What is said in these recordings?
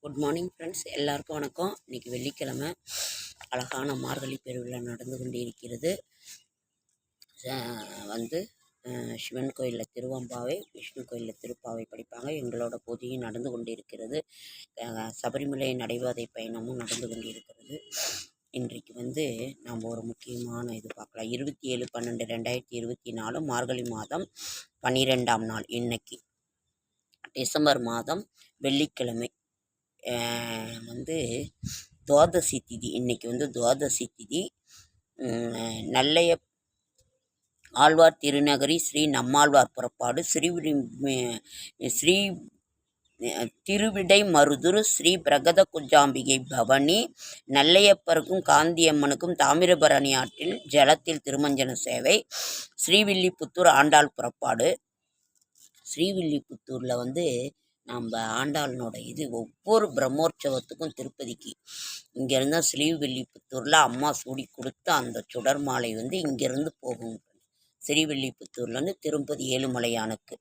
Good morning friends, எல்லாருக்கும் வணக்கம். இன்றைக்கி வெள்ளிக்கிழமை அழகான மார்கழி பெருவிழா நடந்து கொண்டு இருக்கிறது. வந்து சிவன் கோயிலில் திருவம்பாவை, விஷ்ணு கோயிலில் திருப்பாவை படிப்பாங்க. எங்களோட பூஜையும் நடந்து கொண்டு இருக்கிறது. சபரிமலை நடைபாதை பயணமும் நடந்து கொண்டு இருக்கிறது. இன்றைக்கு வந்து நாம் ஒரு முக்கியமான இது பார்க்கலாம். 27/12/2024 மார்கழி மாதம் 12ஆம் நாள். இன்னைக்கு டிசம்பர் மாதம் வெள்ளிக்கிழமை வந்து துவாதசி திதி. இன்றைக்கி வந்து துவாதசி திதி. நல்லைய ஆழ்வார் திருநகரி ஸ்ரீ நம்மாழ்வார் புறப்பாடு ஸ்ரீ திருவிடை மருதுரு ஸ்ரீ பிரகத குஜாம்பிகை பவனி நல்லையப்பருக்கும் காந்தியம்மனுக்கும் தாமிரபரணி ஆற்றில் ஜலத்தில் திருமஞ்சன சேவை. ஸ்ரீவில்லிபுத்தூர் ஆண்டாள் புறப்பாடு. ஸ்ரீவில்லிபுத்தூரில் வந்து நம்ம ஆண்டாளனோட இது ஒவ்வொரு பிரம்மோற்சவத்துக்கும் திருப்பதிக்கு இங்கேருந்து ஸ்ரீவில்லிபுத்தூரில் அம்மா சூடி கொடுத்த அந்த சுடர் மாலை வந்து இங்கேருந்து போகும். ஸ்ரீவில்லிபுத்தூர்லேருந்து திருப்பதி ஏழுமலையானுக்கு.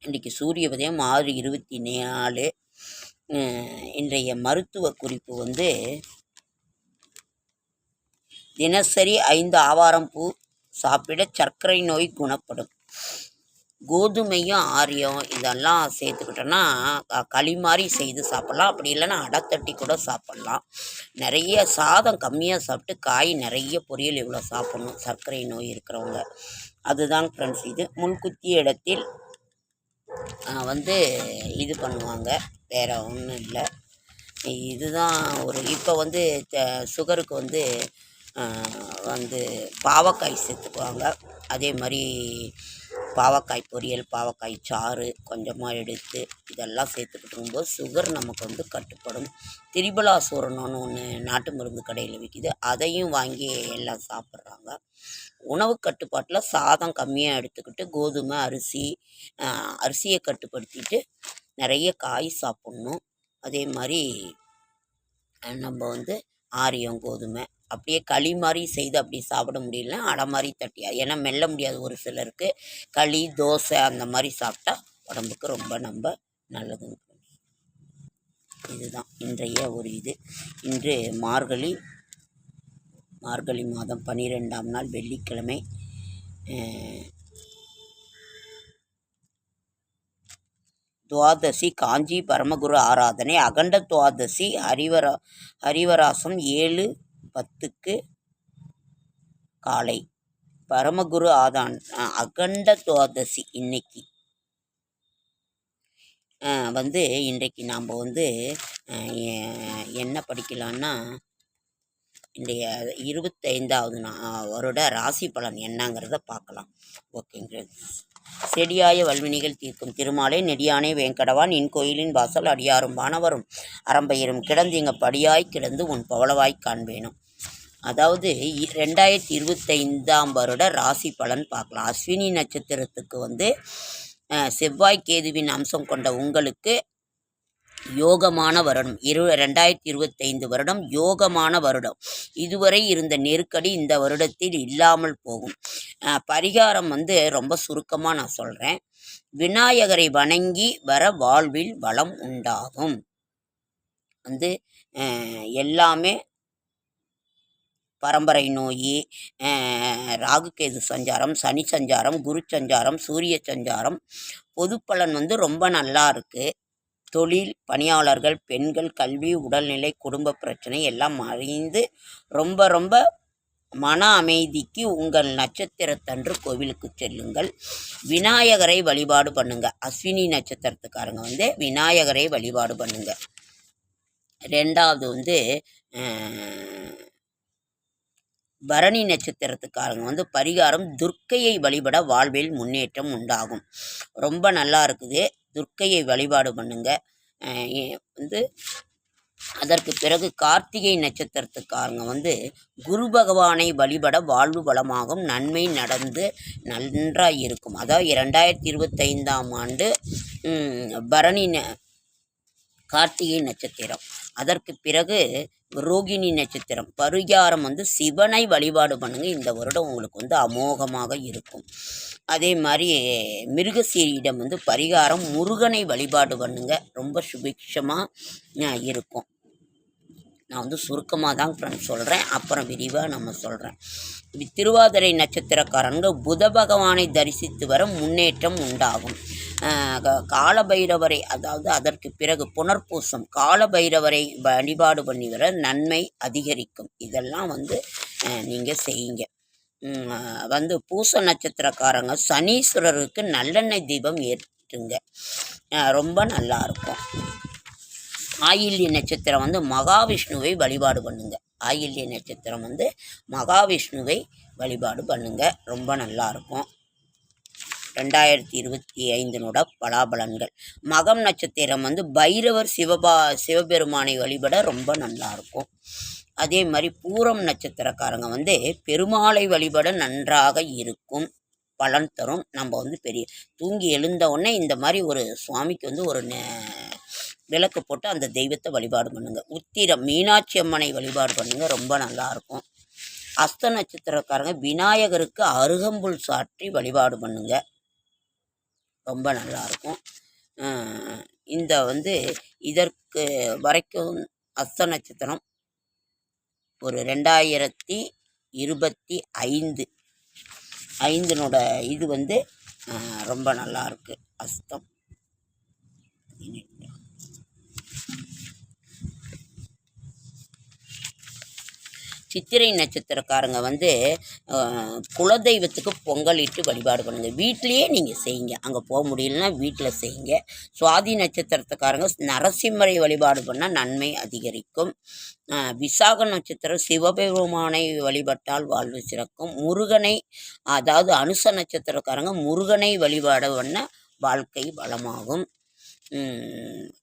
இன்றைக்கி சூரிய உதயம் 6:24. இன்றைய மருத்துவ குறிப்பு வந்து தினசரி 5 ஆவாரம் பூ சாப்பிட சர்க்கரை நோய் குணப்படும். கோதுமையும் ஆரியம் இதெல்லாம் சேர்த்துக்கிட்டோன்னா களி மாதிரி செய்து சாப்பிட்லாம். அப்படி இல்லைன்னா அடைத்தட்டி கூட சாப்பிட்லாம். நிறைய சாதம் கம்மியாக சாப்பிட்டு காய் நிறைய பொரியல் இவ்வளோ சாப்பிட்ணும் சர்க்கரை நோய் இருக்கிறவங்க. அதுதான் ஃப்ரெண்ட்ஸ். இது முன்குத்திய இடத்தில் வந்து இது பண்ணுவாங்க, வேறு ஒன்றும் இல்லை. இதுதான் ஒரு இப்போ வந்து சுகருக்கு வந்து பாவக்காய் சேர்த்துக்குவாங்க. அதே மாதிரி பாவக்காய் பொரியல், பாவக்காய் சாறு கொஞ்சமாக எடுத்து இதெல்லாம் சேர்த்துக்கிட்டு இருக்கும்போது சுகர் நமக்கு வந்து கட்டுப்படும். திரிபலாசூரணம்னு ஒன்று நாட்டு மருந்து கடையில் விற்கிது, அதையும் வாங்கி எல்லாம் சாப்பிட்றாங்க. உணவு கட்டுப்பாட்டில் சாதம் கம்மியாக எடுத்துக்கிட்டு கோதுமை அரிசியை கட்டுப்படுத்திட்டு நிறைய காய் சாப்பிட்ணும். அதே மாதிரி நம்ம வந்து ஆரியம் கோதுமை அப்படியே களி மாதிரி செய்து அப்படி சாப்பிட முடியல, அடை மாதிரி தட்டியா, ஏன்னா மெல்ல முடியாது ஒரு சிலருக்கு. களி தோசை அந்த மாதிரி சாப்பிட்டா உடம்புக்கு ரொம்ப நல்லதுங்க. இதுதான் இன்றைய ஒரு இது. இன்று மார்கழி மாதம் 12ஆம் நாள் வெள்ளிக்கிழமை. துவாதசி காஞ்சி பரமகுரு ஆராதனை. அகண்ட துவாதசி ஹரிவராசம் 7:10 காலை. பரமகுரு அகண்ட துவாதசி இன்னைக்கு வந்து இன்றைக்கு நாம் வந்து என்ன படிக்கலான்னா இன்றைய 25வது வருட ராசி பலன் என்னங்கிறத பார்க்கலாம். ஓகேங்க. செடியாய வல்வினிகள் தீர்க்கும் திருமாலை நெடியானே வேங்கடவான் இன் கோயிலின் வாசல் அடியாரும் வானவரும் அரம்பையரும் கிடந்து இங்கே படியாய் கிடந்து உன் பவளவாய் காண்பேனும். அதாவது 2025ஆம் வருட ராசி பலன் பார்க்கலாம். அஸ்வினி நட்சத்திரத்துக்கு வந்து செவ்வாய் கேதுவின் அம்சம் கொண்ட உங்களுக்கு யோகமான வருடம். 2025 வருடம் யோகமான வருடம். இதுவரை இருந்த நெருக்கடி இந்த வருடத்தில் இல்லாமல் போகும். பரிகாரம் வந்து ரொம்ப சுருக்கமாக நான் சொல்கிறேன். விநாயகரை வணங்கி வர வாழ்வில் வளம் உண்டாகும். வந்து எல்லாமே பரம்பரை நோய், ராகுகேது சஞ்சாரம், சனி சஞ்சாரம், குரு சஞ்சாரம், சூரிய சஞ்சாரம், பொதுப்பலன் வந்து ரொம்ப நல்லா இருக்குது. தொழில், பணியாளர்கள், பெண்கள், கல்வி, உடல்நிலை, குடும்ப பிரச்சனை எல்லாம் அறிந்து ரொம்ப மன அமைதிக்கு உங்கள் நட்சத்திரத்தன்று கோவிலுக்கு செல்லுங்கள். விநாயகரை வழிபாடு பண்ணுங்க. அஸ்வினி நட்சத்திரத்துக்காரங்க வந்து விநாயகரை வழிபாடு பண்ணுங்க. 2வது வந்து பரணி நட்சத்திரத்துக்காரங்க வந்து பரிகாரம் துர்க்கையை வழிபட வாழ்வில் முன்னேற்றம் உண்டாகும். ரொம்ப நல்லா இருக்குது. துர்க்கையை வழிபாடு பண்ணுங்க. வந்து அதற்கு பிறகு கார்த்திகை நட்சத்திரத்துக்காரங்க வந்து குரு பகவானை வழிபட வாழ்வு வளமாகும், நன்மை நடந்து நன்றாக இருக்கும். அதாவது 2025ஆம் ஆண்டு பரணி கார்த்திகை நட்சத்திரம். அதற்கு பிறகு ரோகிணி நட்சத்திரம் பரிகாரம் வந்து சிவனை வழிபாடு பண்ணுங்கள். இந்த வருடம் உங்களுக்கு வந்து அமோகமாக இருக்கும். அதே மாதிரி மிருகசீரிடம் வந்து பரிகாரம் முருகனை வழிபாடு பண்ணுங்கள், ரொம்ப சுபிக்ஷமாக இருக்கும். நான் வந்து சுருக்கமாக தான் ஃப்ரெண்ட்ஸ் சொல்கிறேன், அப்புறம் விரிவாக நம்ம சொல்கிறேன். திருவாதிரை நட்சத்திரக்காரங்க புத பகவானை தரிசித்து வர முன்னேற்றம் உண்டாகும். காலபைரவரை, அதாவது அதற்கு பிறகு புனர்பூசம் காலபைரவரை வழிபாடு பண்ணி வர நன்மை அதிகரிக்கும். இதெல்லாம் வந்து நீங்கள் செய்யுங்க. வந்து பூச நட்சத்திரக்காரங்க சனீஸ்வரருக்கு நல்லெண்ணெய் தீபம் ஏற்றுங்க, ரொம்ப நல்லாயிருக்கும். ஆயில்ய நட்சத்திரம் வந்து மகாவிஷ்ணுவை வழிபாடு பண்ணுங்க. ஆயில்ய நட்சத்திரம் வந்து மகாவிஷ்ணுவை வழிபாடு பண்ணுங்க, ரொம்ப நல்லாயிருக்கும். 2025 பலாபலன்கள். மகம் நட்சத்திரம் வந்து பைரவர் சிவபெருமானை வழிபட ரொம்ப நல்லாயிருக்கும். அதே மாதிரி பூரம் நட்சத்திரக்காரங்க வந்து பெருமாளை வழிபட நன்றாக இருக்கும், பலன் தரும். நம்ம வந்து தூங்கி எழுந்த உடனே இந்த மாதிரி ஒரு சுவாமிக்கு வந்து ஒரு விளக்கு போட்டு அந்த தெய்வத்தை வழிபாடு பண்ணுங்கள். உத்திரம் மீனாட்சி அம்மனை வழிபாடு பண்ணுங்கள், ரொம்ப நல்லாயிருக்கும். அஸ்த நட்சத்திரக்காரங்க விநாயகருக்கு அருகம்புல் சாற்றி வழிபாடு பண்ணுங்கள், ரொம்ப நல்லாயிருக்கும். இந்த வந்து இதற்கு வரைக்கும் அஸ்த நட்சத்திரம் ஒரு 2025 இது வந்து ரொம்ப நல்லாயிருக்கு. அஸ்தம் சித்திரை நட்சத்திரக்காரங்க வந்து குலதெய்வத்துக்கு பொங்கலிட்டு வழிபாடு பண்ணுங்கள். வீட்டிலையே நீங்கள் செய்யுங்க, அங்கே போக முடியலன்னா வீட்டில் செய்யுங்க. சுவாதி நட்சத்திரத்துக்காரங்க நரசிம்மரை வழிபாடு பண்ணால் நன்மை அதிகரிக்கும். விசாக நட்சத்திரம் சிவபெருமானை வழிபட்டால் வாழ்வு சிறக்கும். முருகனை, அதாவது அனுச நட்சத்திரக்காரங்க முருகனை வழிபாடு பண்ண வாழ்க்கை வளமாகும்.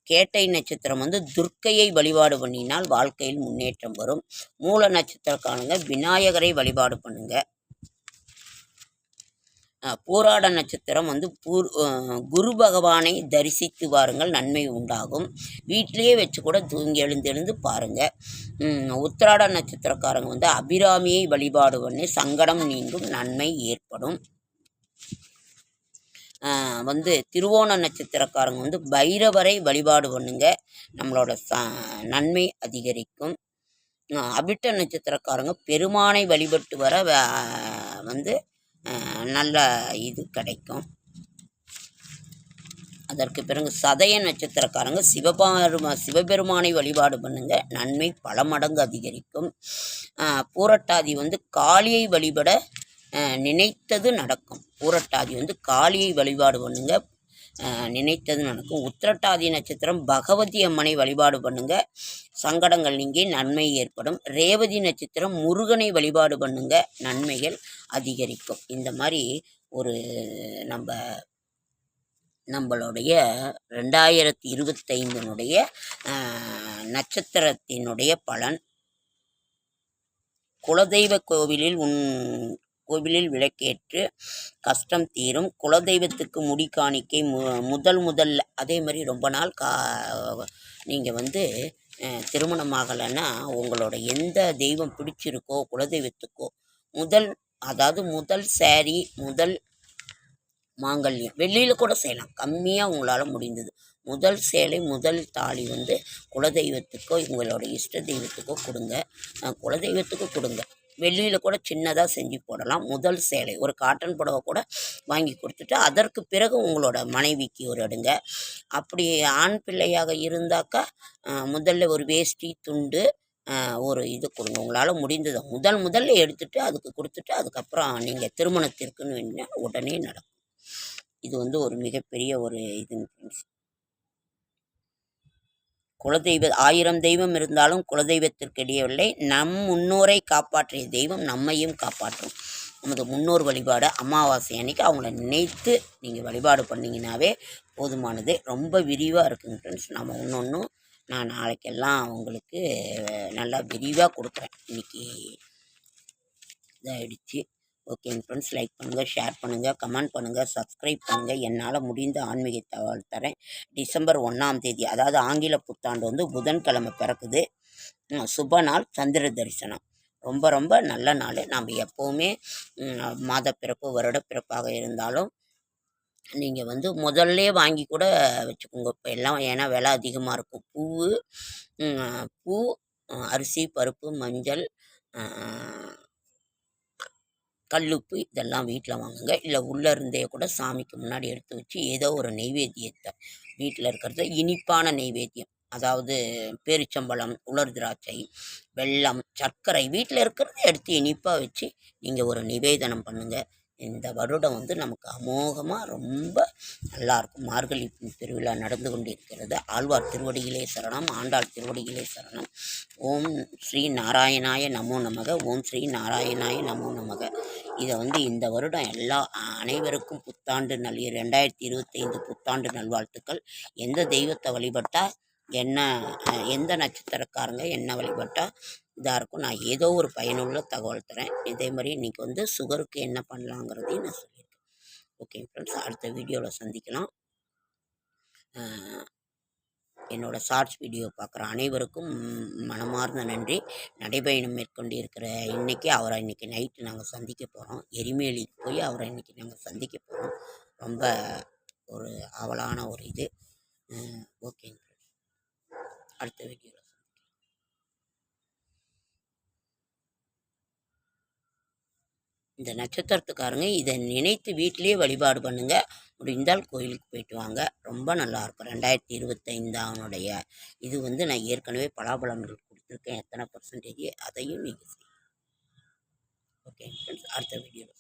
கேட்டை நட்சத்திரம் வந்து துர்க்கையை வழிபாடு பண்ணினால் வாழ்க்கையில் முன்னேற்றம் வரும். மூல நட்சத்திரக்காரங்க விநாயகரை வழிபாடு பண்ணுங்க. பூராட நட்சத்திரம் வந்து குரு பகவானை தரிசித்து வாருங்கள், நன்மை உண்டாகும். வீட்டிலேயே வச்சு கூட தூங்கி எழுந்து பாருங்கள். உத்திராட நட்சத்திரக்காரங்க வந்து அபிராமியை வழிபாடு பண்ணி சங்கடம் நீங்கும், நன்மை ஏற்படும். வந்து திருவோண நட்சத்திரக்காரங்க வந்து பைரவரை வழிபாடு பண்ணுங்க, நம்மளோட நன்மை அதிகரிக்கும். அபிட்ட நட்சத்திரக்காரங்க பெருமானை வழிபட்டு வர வந்து நல்ல இது கிடைக்கும். அதற்கு பிறகு சதய நட்சத்திரக்காரங்க சிவபெருமானை வழிபாடு பண்ணுங்க, நன்மை பல மடங்கு அதிகரிக்கும். பூரட்டாதி வந்து காளியை வழிபட நினைத்தது நடக்கும். பூரட்டாதி வந்து காளியை வழிபாடு பண்ணுங்க, நினைத்தது நடக்கும். உத்திரட்டாதி நட்சத்திரம் பகவதி அம்மனை வழிபாடு பண்ணுங்க, சங்கடங்கள் நீங்கி நன்மை ஏற்படும். ரேவதி நட்சத்திரம் முருகனை வழிபாடு பண்ணுங்க, நன்மைகள் அதிகரிக்கும். இந்த மாதிரி ஒரு நம்மளுடைய 2025 நட்சத்திரத்தினுடைய பலன். குலதெய்வ கோவிலில் விளக்கேற்று கஷ்டம் தீரும். குலதெய்வத்துக்கு முடி காணிக்கை முதல்ல அதே மாதிரி ரொம்ப நாள் நீங்கள் வந்து திருமணமாகலைன்னா உங்களோட எந்த தெய்வம் பிடிச்சிருக்கோ குலதெய்வத்துக்கோ முதல் சேரீ, முதல் மாங்கல்யம் வெளியில் கூட செய்யலாம், கம்மியாக உங்களால் முடிந்தது. முதல் சேலை, முதல் தாலி வந்து குலதெய்வத்துக்கோ உங்களோட இஷ்ட தெய்வத்துக்கோ கொடுங்க. குலதெய்வத்துக்கு கொடுங்க, வெளியில் கூட சின்னதாக செஞ்சு போடலாம். முதல் சேலை ஒரு காட்டன் புடவை கூட வாங்கி கொடுத்துட்டு அதற்கு பிறகு உங்களோட மனைவிக்கு ஒரு எடுங்க. அப்படி ஆண் பிள்ளையாக இருந்தாக்கா முதல்ல ஒரு வேஷ்டி துண்டு ஒரு இது கொடுங்க, உங்களால் முடிந்தது. முதல்ல எடுத்துகிட்டு அதுக்கு கொடுத்துட்டு அதுக்கப்புறம் நீங்கள் திருமணத்திற்குன்னு வேணுன்னா உடனே நடக்கும். இது வந்து ஒரு மிகப்பெரிய ஒரு இதுன்னு ஃப்ரெண்ட்ஸ். குலதெய்வ 1000 தெய்வம் இருந்தாலும் குலதெய்வத்திற்கு இடையவில்லை. நம் முன்னோரை காப்பாற்றிய தெய்வம் நம்மையும் காப்பாற்றும். நமது முன்னோர் வழிபாடு அமாவாசை அன்னைக்கு அவங்கள நினைத்து நீங்கள் வழிபாடு பண்ணிங்கனாவே போதுமானது. ரொம்ப விரிவாக இருக்குங்க ஃப்ரெண்ட்ஸ். நம்ம ஒன்றும் நான் நாளைக்கெல்லாம் உங்களுக்கு நல்லா விரிவாக கொடுக்குறேன். இன்றைக்கி இதாகிடுச்சு. ஓகேங்க ஃப்ரெண்ட்ஸ், லைக் பண்ணுங்கள், ஷேர் பண்ணுங்கள், கமெண்ட் பண்ணுங்கள், சப்ஸ்கிரைப் பண்ணுங்கள். என்னால் முடிந்த ஆன்மீக தகவல் தரேன். டிசம்பர் 1ஆம் தேதி, அதாவது ஆங்கில புத்தாண்டு வந்து புதன்கிழமை பிறக்குது. சுப நாள், சந்திர தரிசனம். ரொம்ப ரொம்ப நல்ல நாள். நாம் எப்போவுமே மாத பிறப்பு வருட பிறப்பாக இருந்தாலும் நீங்கள் வந்து முதல்லே வாங்கி கூட வச்சுக்கோங்க. இப்போ எல்லாம் ஏன்னா விலை அதிகமாக இருக்கும். பூ, அரிசி, பருப்பு, மஞ்சள், கல்லுப்பு இதெல்லாம் வீட்டில் வாங்குங்க. இல்லை உள்ளே இருந்தே கூட சாமிக்கு முன்னாடி எடுத்து வச்சு ஏதோ ஒரு நெய்வேத்தியத்தை வீட்டில் இருக்கிறது இனிப்பான நெய்வேத்தியம், அதாவது பேரிச்சம்பழம், உலர் திராட்சை, வெல்லம், சர்க்கரை வீட்டில் இருக்கிறத எடுத்து இனிப்பாக வச்சு நீங்கள் ஒரு நிவேதனம் பண்ணுங்கள். இந்த வருடம் வந்து நமக்கு அமோகமாக ரொம்ப நல்லாயிருக்கும். மார்கழி திருவிழா நடந்து கொண்டிருக்கிறது. ஆழ்வார் திருவடிகளே சரணம், ஆண்டாள் திருவடிகளே சரணம். ஓம் ஸ்ரீ நாராயணாய நமோ நமக, ஓம் ஸ்ரீ நாராயணாய நமோ நமக. இதை வந்து இந்த வருடம் அனைவருக்கும் புத்தாண்டு 2025 புத்தாண்டு நல்வாழ்த்துக்கள். எந்த தெய்வத்தை வழிபட்டால் எந்த நட்சத்திரக்காரங்க என்ன வழிபட்டால் இதாக இருக்கும், நான் ஏதோ ஒரு பயனுள்ள தகவல் தரேன். இதே மாதிரி இன்றைக்கி வந்து சுகருக்கு என்ன பண்ணலாங்கிறதையும் நான் சொல்லியிருக்கேன். ஓகே ஃப்ரெண்ட்ஸ், அடுத்த வீடியோவில் சந்திக்கலாம். என்னோடய ஷார்ட்ஸ் வீடியோ பார்க்குற அனைவருக்கும் மனமார்ந்த நன்றி. நடைபயணம் மேற்கொண்டு இருக்கிற இன்றைக்கி நைட்டு நாங்கள் சந்திக்க போகிறோம். எரிமேலிக்கு போய் அவரை இன்றைக்கி நாங்கள் சந்திக்க போகிறோம். ரொம்ப ஒரு ஆவலான ஒரு இது. ஓகேங்க, அடுத்த வீடியோவில் இந்த நட்சத்திரத்துக்காரங்க இதை நினைத்து வீட்டிலேயே வழிபாடு பண்ணுங்கள். முடிந்தால் கோயிலுக்கு போயிட்டு வாங்க, ரொம்ப நல்லாயிருக்கும். 2025 இது வந்து நான் ஏற்கனவே பலாபலன்கள் கொடுத்துருக்கேன், எத்தனை பர்சன்டேஜ் அதையும் நீங்கள் செய்யுங்க. ஓகே ஃப்ரெண்ட்ஸ், அடுத்த வீடியோவில்